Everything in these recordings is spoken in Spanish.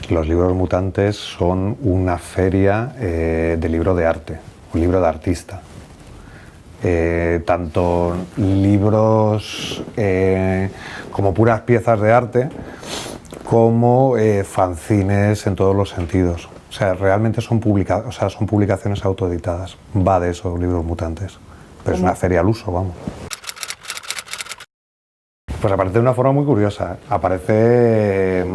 Los libros mutantes son una feria de libro de arte, un libro de artista. Tanto libros como puras piezas de arte, como fanzines en todos los sentidos. O sea, realmente son publicaciones autoeditadas. Va de eso, libros mutantes. Pero es una feria al uso, vamos. Pues aparece de una forma muy curiosa. Aparece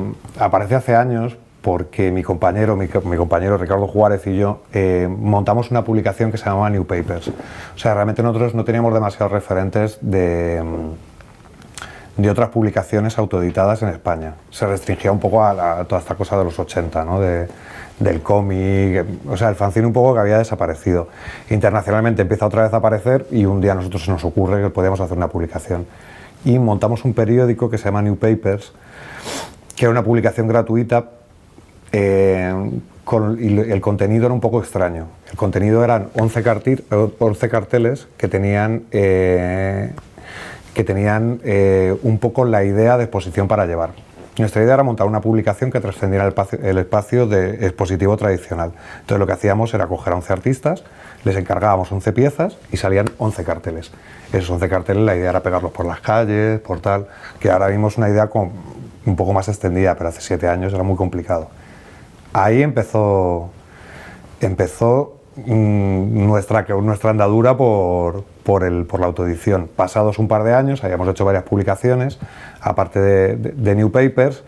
hace años porque mi compañero Ricardo Juárez y yo montamos una publicación que se llamaba New Papers. O sea, realmente nosotros no teníamos demasiados referentes de otras publicaciones autoeditadas en España. Se restringía un poco a toda esta cosa de los 80, ¿no? Del cómic, o sea, el fanzine un poco que había desaparecido. Internacionalmente empieza otra vez a aparecer y un día a nosotros se nos ocurre que podíamos hacer una publicación. Y montamos un periódico que se llama New Papers, que era una publicación gratuita, y el contenido era un poco extraño. El contenido eran 11 carteles que tenían un poco la idea de exposición para llevar. Nuestra idea era montar una publicación que trascendiera el espacio de expositivo tradicional. Entonces lo que hacíamos era coger a 11 artistas, les encargábamos 11 piezas y salían 11 carteles. Esos 11 carteles la idea era pegarlos por las calles, por tal, que ahora mismo es una idea un poco más extendida, pero hace 7 años era muy complicado. Ahí empezó nuestra andadura por la autoedición. Pasados un par de años, habíamos hecho varias publicaciones, aparte de New Papers,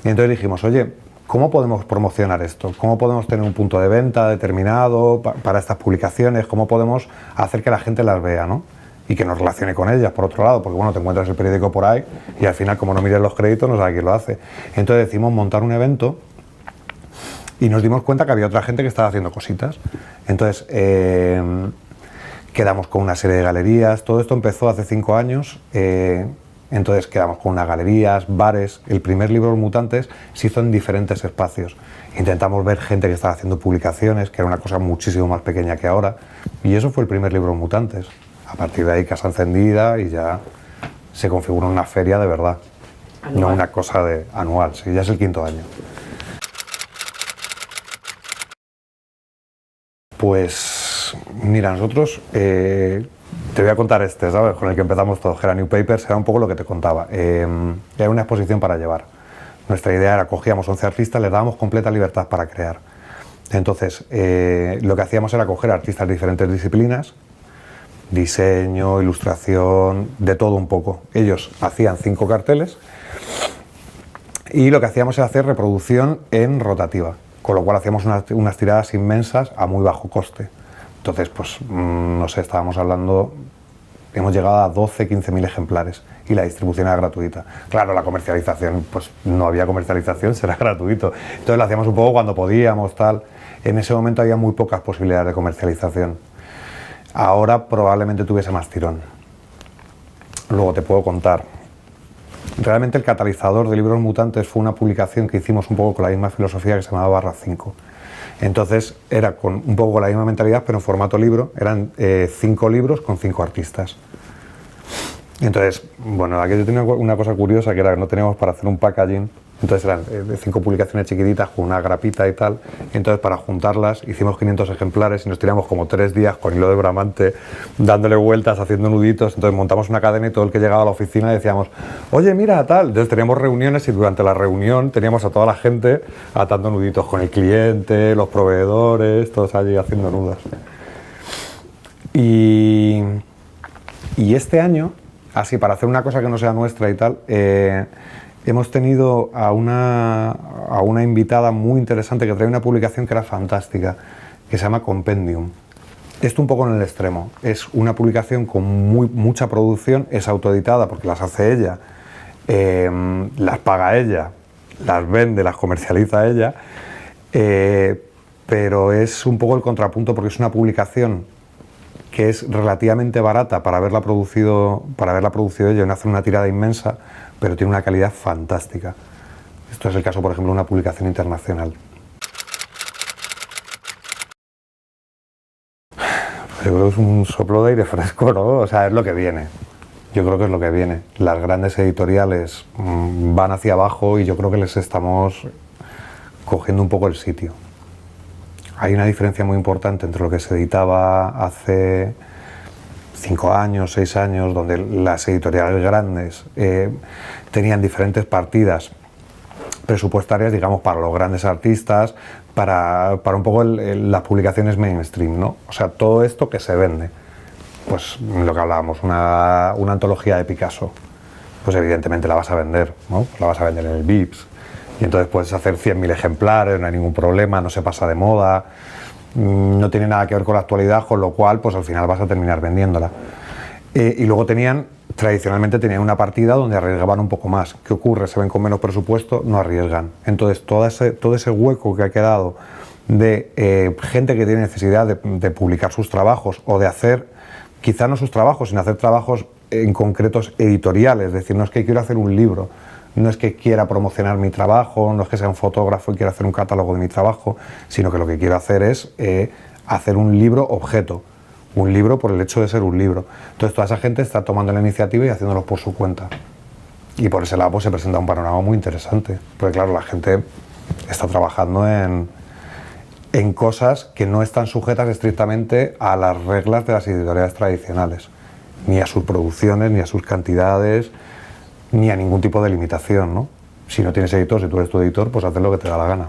y entonces dijimos, oye, ¿cómo podemos promocionar esto? ¿Cómo podemos tener un punto de venta determinado para estas publicaciones? ¿Cómo podemos hacer que la gente las vea, ¿no? Y que nos relacione con ellas, por otro lado, porque bueno, te encuentras el periódico por ahí y al final, como no mires los créditos, no sabes quién lo hace. Entonces decidimos montar un evento y nos dimos cuenta que había otra gente que estaba haciendo cositas. Entonces quedamos con una serie de galerías. Todo esto empezó hace 5 años. Entonces quedamos con unas galerías, bares. El primer libro Los Mutantes se hizo en diferentes espacios. Intentamos ver gente que estaba haciendo publicaciones, que era una cosa muchísimo más pequeña que ahora. Y eso fue el primer libro Los Mutantes. A partir de ahí, casa encendida, y ya se configuró una feria de verdad. Anual. No una cosa anual, sí, ya es el 5.º año. Pues mira, nosotros, te voy a contar ¿sabes? Con el que empezamos todos, que era New Papers, era un poco lo que te contaba. Era una exposición para llevar. Nuestra idea era, cogíamos 11 artistas, les dábamos completa libertad para crear. Entonces, lo que hacíamos era coger artistas de diferentes disciplinas, diseño, ilustración, de todo un poco. Ellos hacían 5 carteles y lo que hacíamos era hacer reproducción en rotativa, con lo cual hacíamos unas tiradas inmensas a muy bajo coste. Entonces, pues, no sé, estábamos hablando, hemos llegado a 12-15.000 ejemplares y la distribución era gratuita. Claro, la comercialización, pues no había comercialización, será gratuito. Entonces lo hacíamos un poco cuando podíamos, tal. En ese momento había muy pocas posibilidades de comercialización. Ahora probablemente tuviese más tirón. Luego te puedo contar. Realmente el catalizador de Libros Mutantes fue una publicación que hicimos un poco con la misma filosofía, que se llamaba Barra 5. Entonces era un poco con la misma mentalidad, pero en formato libro. Eran 5 libros con 5 artistas. Entonces, bueno, aquí yo tenía una cosa curiosa, que era que no teníamos para hacer un packaging. Entonces eran 5 publicaciones chiquititas con una grapita y tal. Y entonces, para juntarlas, hicimos 500 ejemplares y nos tiramos como 3 días con hilo de bramante, dándole vueltas, haciendo nuditos. Entonces montamos una cadena y todo el que llegaba a la oficina decíamos, oye, mira, tal. Entonces teníamos reuniones y durante la reunión teníamos a toda la gente atando nuditos con el cliente, los proveedores, todos allí haciendo nudos. Y este año, así para hacer una cosa que no sea nuestra y tal, hemos tenido a una invitada muy interesante que trae una publicación que era fantástica, que se llama Compendium. Esto un poco en el extremo. Es una publicación con mucha producción, es autoeditada porque las hace ella, las paga ella, las vende, las comercializa ella, pero es un poco el contrapunto porque es una publicación que es relativamente barata para haberla producido ella y no hacer una tirada inmensa, pero tiene una calidad fantástica. Esto es el caso, por ejemplo, de una publicación internacional. Yo creo que es un soplo de aire fresco, ¿no? O sea, es lo que viene. Yo creo que es lo que viene. Las grandes editoriales van hacia abajo y yo creo que les estamos cogiendo un poco el sitio. Hay una diferencia muy importante entre lo que se editaba hace 5 años, 6 años, donde las editoriales grandes tenían diferentes partidas presupuestarias, digamos, para los grandes artistas, para un poco las publicaciones mainstream, ¿no? O sea, todo esto que se vende. Pues lo que hablábamos, una antología de Picasso, pues evidentemente la vas a vender, ¿no? La vas a vender en el Vips, y entonces puedes hacer 100.000 ejemplares, no hay ningún problema, no se pasa de moda, no tiene nada que ver con la actualidad, con lo cual pues al final vas a terminar vendiéndola. Y luego tradicionalmente tenían una partida donde arriesgaban un poco más. ¿Qué ocurre? Se ven con menos presupuesto, no arriesgan. Entonces todo ese hueco que ha quedado de gente que tiene necesidad de publicar sus trabajos o de hacer, quizá no sus trabajos, sino hacer trabajos en concretos editoriales, es decir, no es que quiero hacer un libro, no es que quiera promocionar mi trabajo, no es que sea un fotógrafo y quiera hacer un catálogo de mi trabajo, sino que lo que quiero hacer es hacer un libro objeto, un libro por el hecho de ser un libro. Entonces toda esa gente está tomando la iniciativa y haciéndolo por su cuenta. Y por ese lado pues, se presenta un panorama muy interesante, porque claro, la gente está trabajando en cosas que no están sujetas estrictamente a las reglas de las editoriales tradicionales, ni a sus producciones, ni a sus cantidades, ni a ningún tipo de limitación, ¿no? Si no tienes editor, si tú eres tu editor, pues haces lo que te da la gana.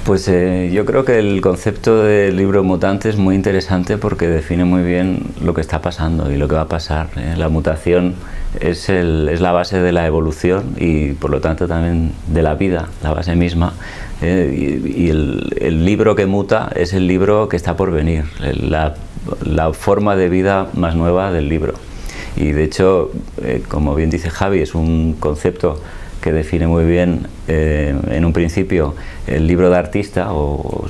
Pues yo creo que el concepto del libro mutante es muy interesante porque define muy bien lo que está pasando y lo que va a pasar. La mutación es la base de la evolución y por lo tanto también de la vida, la base misma. Y el libro que muta es el libro que está por venir, la forma de vida más nueva del libro. Y de hecho, como bien dice Javi, es un concepto que define muy bien en un principio el libro de artista, o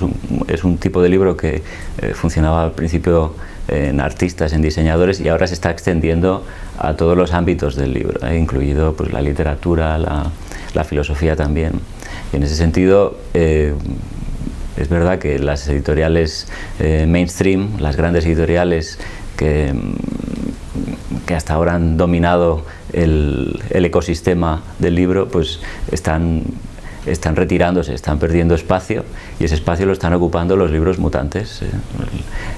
es un tipo de libro que funcionaba al principio en artistas, en diseñadores, y ahora se está extendiendo a todos los ámbitos del libro, incluido pues, la literatura, la filosofía también. Y en ese sentido, es verdad que las editoriales mainstream, las grandes editoriales que hasta ahora han dominado el ecosistema del libro, pues están retirándose, están perdiendo espacio, y ese espacio lo están ocupando los libros mutantes.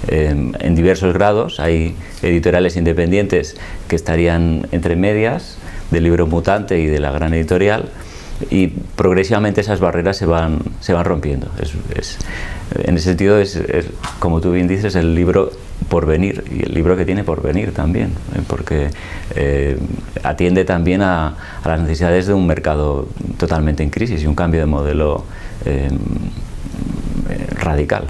En diversos grados hay editoriales independientes que estarían entre medias del libro mutante y de la gran editorial, y progresivamente esas barreras se van rompiendo. En ese sentido es, como tú bien dices, el libro por venir, y el libro que tiene por venir también, porque atiende también a las necesidades de un mercado totalmente en crisis y un cambio de modelo radical.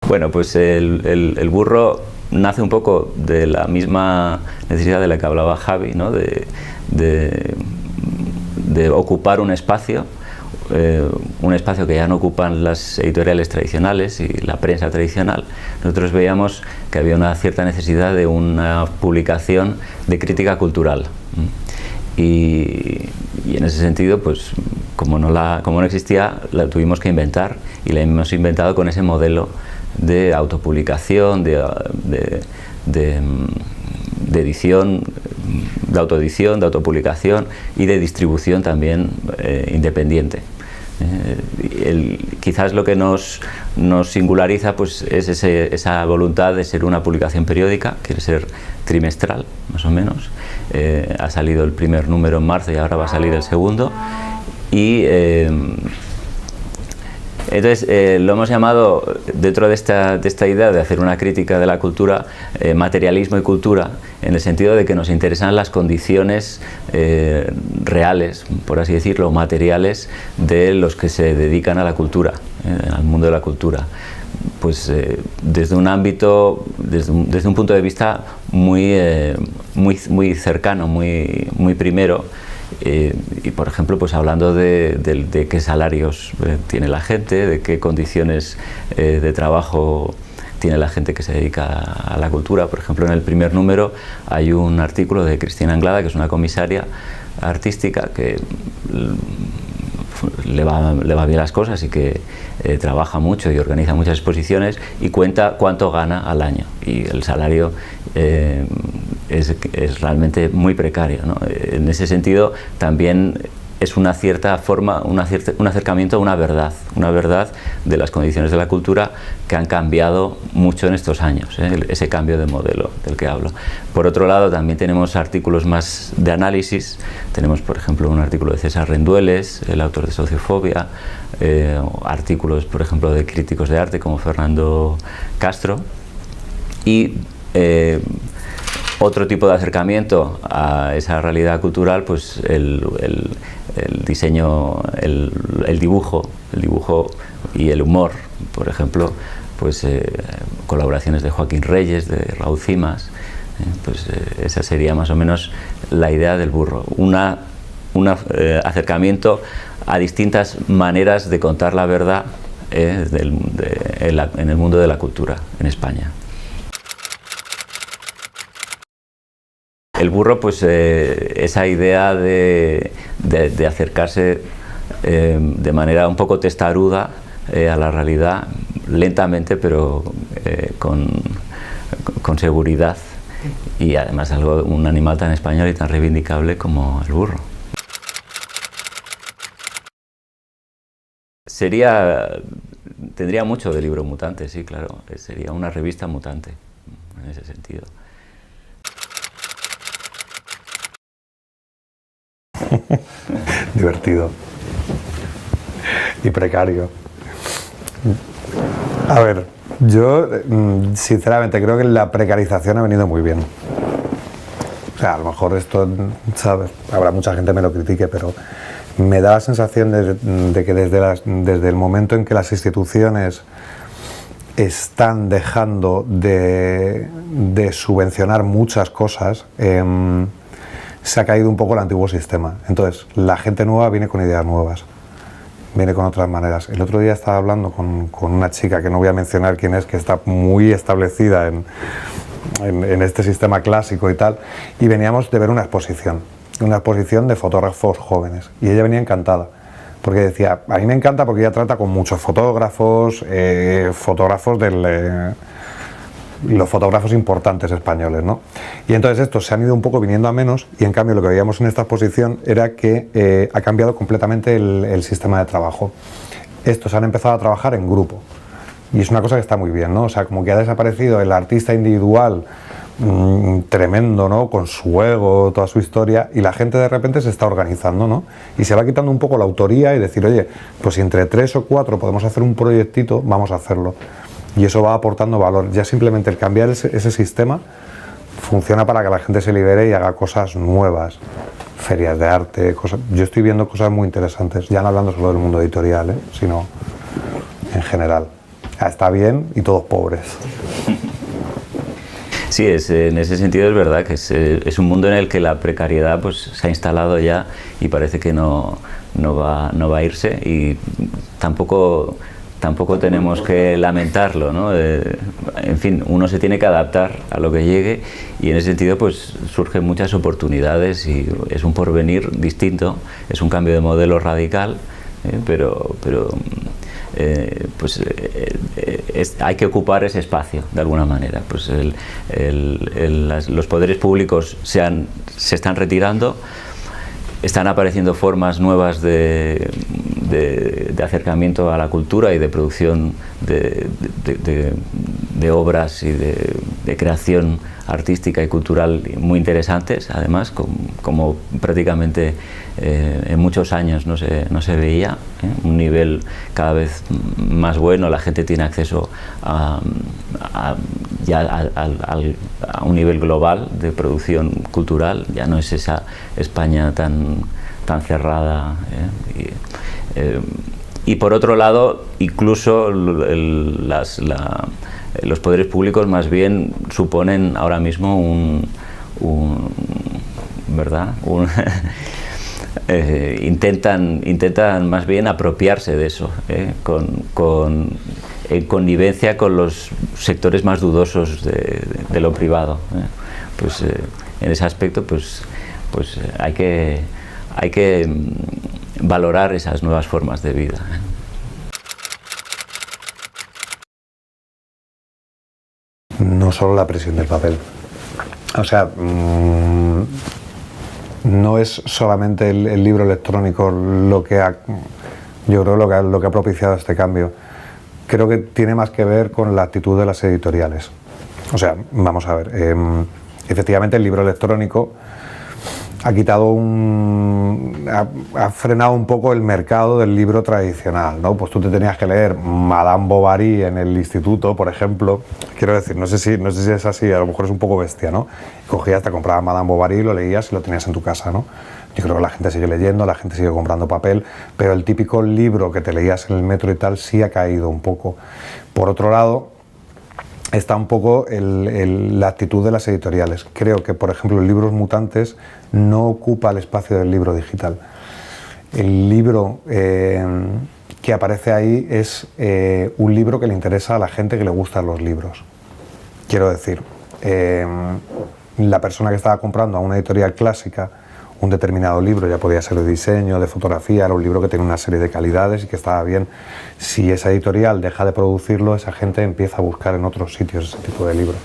Bueno, pues el burro nace un poco de la misma necesidad de la que hablaba Javi, ¿no? de ocupar un espacio que ya no ocupan las editoriales tradicionales y la prensa tradicional. Nosotros veíamos que había una cierta necesidad de una publicación de crítica cultural. Y en ese sentido, pues como no existía, la tuvimos que inventar, y la hemos inventado con ese modelo de autopublicación, de edición, de autoedición, de autopublicación y de distribución también independiente. Quizás lo que nos singulariza pues, es esa voluntad de ser una publicación periódica, quiere ser trimestral, más o menos. Ha salido el primer número en marzo y ahora va a salir el segundo. Y entonces lo hemos llamado, dentro de esta idea de hacer una crítica de la cultura, materialismo y cultura, en el sentido de que nos interesan las condiciones reales, por así decirlo, materiales de los que se dedican a la cultura, al mundo de la cultura. Pues desde un ámbito, desde un punto de vista muy cercano, muy primero. Y por ejemplo, pues hablando de qué salarios tiene la gente, de qué condiciones de trabajo tiene la gente que se dedica a la cultura. Por ejemplo, en el primer número hay un artículo de Cristina Anglada, que es una comisaria artística que le va bien las cosas y que trabaja mucho y organiza muchas exposiciones, y cuenta cuánto gana al año, y el salario es realmente muy precario, ¿no? En ese sentido también es una cierta forma, un acercamiento a una verdad de las condiciones de la cultura que han cambiado mucho en estos años, ese cambio de modelo del que hablo. Por otro lado, también tenemos artículos más de análisis. Tenemos, por ejemplo, un artículo de César Rendueles, el autor de Sociofobia, artículos, por ejemplo, de críticos de arte como Fernando Castro, y otro tipo de acercamiento a esa realidad cultural, pues el diseño, el dibujo y el humor, por ejemplo, pues colaboraciones de Joaquín Reyes, de Raúl Cimas, pues esa sería más o menos la idea del burro, un acercamiento a distintas maneras de contar la verdad en el mundo de la cultura en España. El burro, pues esa idea de acercarse de manera un poco testaruda a la realidad, lentamente, pero con seguridad, y además un animal tan español y tan reivindicable como el burro. Tendría mucho de libro mutante, sí, claro, sería una revista mutante en ese sentido. Divertido y precario. A ver, yo sinceramente creo que la precarización ha venido muy bien. O sea, a lo mejor esto, ¿sabes? Habrá mucha gente que me lo critique, pero me da la sensación de que desde el momento en que las instituciones están dejando de subvencionar muchas cosas, se ha caído un poco el antiguo sistema. Entonces, la gente nueva viene con ideas nuevas, viene con otras maneras. El otro día estaba hablando con una chica, que no voy a mencionar quién es, que está muy establecida en este sistema clásico y tal, y veníamos de ver una exposición de fotógrafos jóvenes, y ella venía encantada, porque decía, a mí me encanta porque ella trata con muchos fotógrafos, los fotógrafos importantes españoles, ¿no? Y entonces estos se han ido un poco viniendo a menos, y en cambio lo que veíamos en esta exposición era que ha cambiado completamente el sistema de trabajo. Estos han empezado a trabajar en grupo, y es una cosa que está muy bien, ¿no? O sea, como que ha desaparecido el artista individual tremendo, ¿no? Con su ego, toda su historia, y la gente de repente se está organizando, ¿no? Y se va quitando un poco la autoría y decir, oye, pues si entre 3 o 4 podemos hacer un proyectito, vamos a hacerlo. Y eso va aportando valor. Ya simplemente el cambiar ese sistema funciona para que la gente se libere y haga cosas nuevas, ferias de arte, cosas. Yo estoy viendo cosas muy interesantes, ya no hablando solo del mundo editorial, sino en general. Está bien y todos pobres. Sí, en ese sentido es verdad que es un mundo en el que la precariedad pues se ha instalado ya, y parece que no va a irse, y tampoco tenemos que lamentarlo, ¿no? En fin, uno se tiene que adaptar a lo que llegue, y en ese sentido pues surgen muchas oportunidades, y es un porvenir distinto, es un cambio de modelo radical, pero hay que ocupar ese espacio de alguna manera. Pues los poderes públicos se están retirando, están apareciendo formas nuevas de acercamiento a la cultura y de producción de obras y de creación artística y cultural muy interesantes, además, como prácticamente en muchos años no se veía, un nivel cada vez más bueno. La gente tiene acceso a un nivel global de producción cultural, ya no es esa España tan cerrada, y por otro lado, incluso los poderes públicos más bien suponen ahora mismo intentan más bien apropiarse de eso, en connivencia con los sectores más dudosos de lo privado. Pues en ese aspecto pues hay que valorar esas nuevas formas de vida. No solo la presión del papel. O sea, no es solamente el libro electrónico lo que ha, yo creo lo que ha propiciado este cambio. Creo que tiene más que ver con la actitud de las editoriales. O sea, vamos a ver, efectivamente el libro electrónico ha quitado ha frenado un poco el mercado del libro tradicional, ¿no? Pues tú te tenías que leer Madame Bovary en el instituto, por ejemplo. Quiero decir, no sé si es así, a lo mejor es un poco bestia, ¿no? Cogías, te comprabas Madame Bovary, lo leías y lo tenías en tu casa, ¿no? Yo creo que la gente sigue leyendo, la gente sigue comprando papel, pero el típico libro que te leías en el metro y tal sí ha caído un poco. Por otro lado, está un poco la actitud de las editoriales. Creo que, por ejemplo, el Libros Mutantes no ocupa el espacio del libro digital. El libro que aparece ahí es un libro que le interesa a la gente que le gustan los libros. Quiero decir, la persona que estaba comprando a una editorial clásica un determinado libro, ya podía ser de diseño, de fotografía, era un libro que tenía una serie de calidades y que estaba bien. Si esa editorial deja de producirlo, esa gente empieza a buscar en otros sitios ese tipo de libro.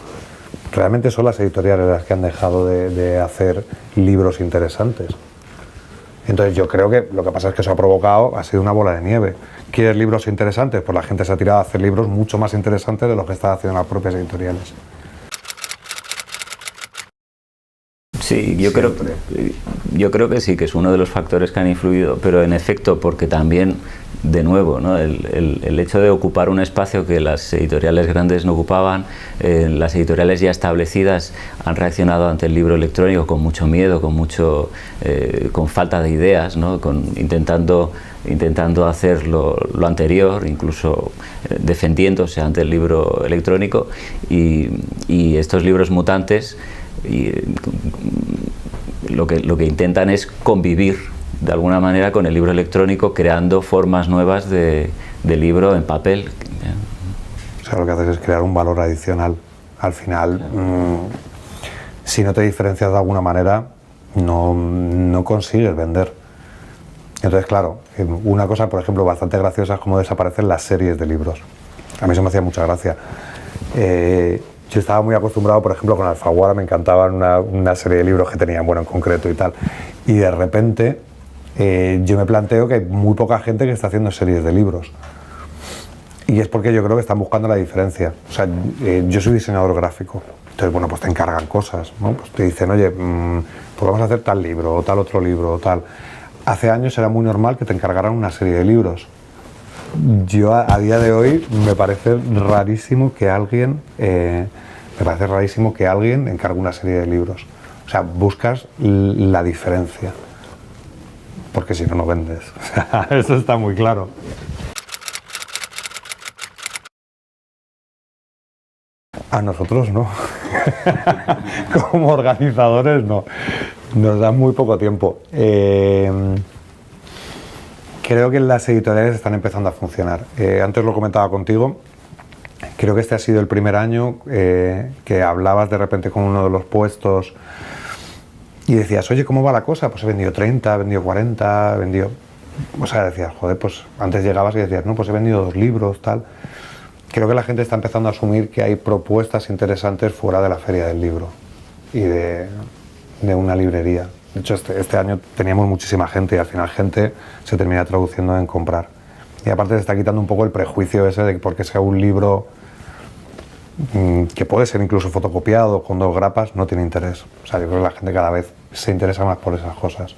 Realmente son las editoriales las que han dejado de hacer libros interesantes. Entonces yo creo que lo que pasa es que eso ha sido una bola de nieve. ¿Quieres libros interesantes? Pues la gente se ha tirado a hacer libros mucho más interesantes de los que están haciendo las propias editoriales. Sí, yo creo que sí, que es uno de los factores que han influido, pero en efecto porque también, de nuevo, ¿no? el hecho de ocupar un espacio que las editoriales grandes no ocupaban, las editoriales ya establecidas han reaccionado ante el libro electrónico con mucho miedo, con falta de ideas, ¿no? intentando hacer lo anterior, incluso defendiéndose ante el libro electrónico, y estos libros mutantes lo que intentan es convivir de alguna manera con el libro electrónico, creando formas nuevas de libro en papel. O sea, lo que haces es crear un valor adicional. Al final, si no te diferencias de alguna manera, no consigues vender. Entonces, claro, una cosa, por ejemplo, bastante graciosa es cómo desaparecen las series de libros. A mí eso me hacía mucha gracia. Yo estaba muy acostumbrado, por ejemplo, con Alfaguara, me encantaban una serie de libros que tenían, bueno, en concreto y tal. Y de repente yo me planteo que hay muy poca gente que está haciendo series de libros. Y es porque yo creo que están buscando la diferencia. O sea, yo soy diseñador gráfico. Entonces, bueno, pues te encargan cosas, ¿no? Pues te dicen, oye, pues vamos a hacer tal libro, o tal otro libro, o tal. Hace años era muy normal que te encargaran una serie de libros. Yo a día de hoy me parece rarísimo que alguien encargue una serie de libros. O sea, buscas la diferencia, porque si no, no vendes. O sea, eso está muy claro. A nosotros no. Como organizadores no. Nos dan muy poco tiempo. Creo que las editoriales están empezando a funcionar. Antes lo comentaba contigo. Creo que este ha sido el primer año que hablabas de repente con uno de los puestos y decías, oye, ¿cómo va la cosa? Pues he vendido 30, he vendido 40, he vendido... O sea, decías, joder, pues antes llegabas y decías, no, pues he vendido 2 libros, tal. Creo que la gente está empezando a asumir que hay propuestas interesantes fuera de la feria del libro y de una librería. De hecho, este año teníamos muchísima gente y al final gente se termina traduciendo en comprar. Y aparte se está quitando un poco el prejuicio ese de que porque sea un libro que puede ser incluso fotocopiado con 2 grapas, no tiene interés. O sea, yo creo que la gente cada vez se interesa más por esas cosas.